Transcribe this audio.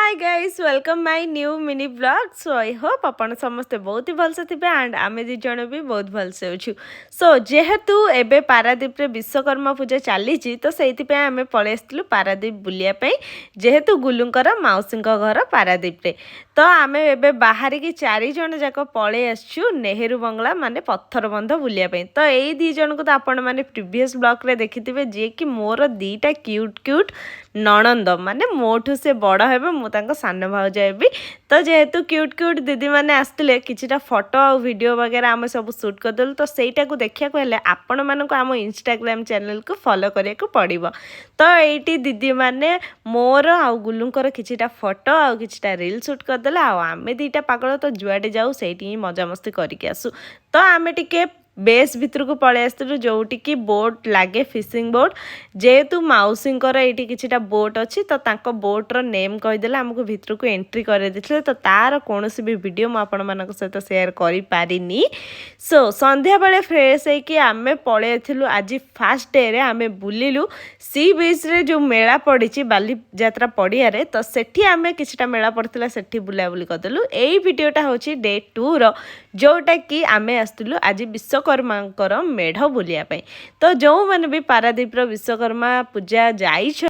hi guys welcome my new mini blog so I hope अपन समस्ते बहुत ही भलसे थे एंड आमे दी जण भी बहुत भलसे अच्छु सो जेहेतु एबे पारादीप रे विश्वकर्मा पूजा चली तो से आमे पळे आसलु पारादीप बुलिया पई जेहेतु गुलुंकर माउसींक घर पारादीप रे तो आमे एबे बाहर की चारि जण जाक पळे आसछु नेहरू बंगला माने पत्थर बंध बुलिया पई तो एई दी जण को तो आपण माने प्रीवियस ब्लॉग रे देखिथिबे जे कि मोर दीटा क्यूट क्यूट नणंद माने मोठू से बड़ हेबे मु तांको सान भाउज हेबी तो जेहेतु क्यूट क्यूट दीदी मैंने आसते किछिटा फोटो आ वीडियो वगैरह आम सब सुट करदेलु तो सहीटा को देखा हेल्ले आपण मानक आम इंस्टाग्राम चैनल को फॉलो करिया को पड़िबो तो एटी दीदी मैंने मोर आ गुलुंकर किछिटा फोटो आ किछिटा रील सुट करदेला आमे दीटा पागल तो जुआडे जाऊ सेठी मजा मस्ती करके आसु तो आमे टिके बेस भितर को पड़े आसलु जोटी की बोट लागे फिशिंग बोट जेहेतु माउसींकर ये किछिटा बोट अच्छी तो तांको बोट्र नेम कहीदेले आमको भितर को एंट्री कर देथिले तो तार कौन भी वीडियो मुझे आपण मान सहित सेयार करि पारिनी सो संध्या बेले फ्रेश होइकी आमे पळे थिलु आज फास्ट डे रे आमे बुलिलु सी बीच रे जो मेला पड़ी बाली यात्रा पड़िया रे तो सेठी आमे किछिटा मेला पड़थिला सेठी बुलाबुली करदेलु एई वीडियोटा होची डे 2 रो जोटा कि आमे आस्तुलु आज विश्वकर्मांकर मेढ़ बुलिया पई तो जो माने भी पारादीप रो विश्वकर्मा पूजा जाई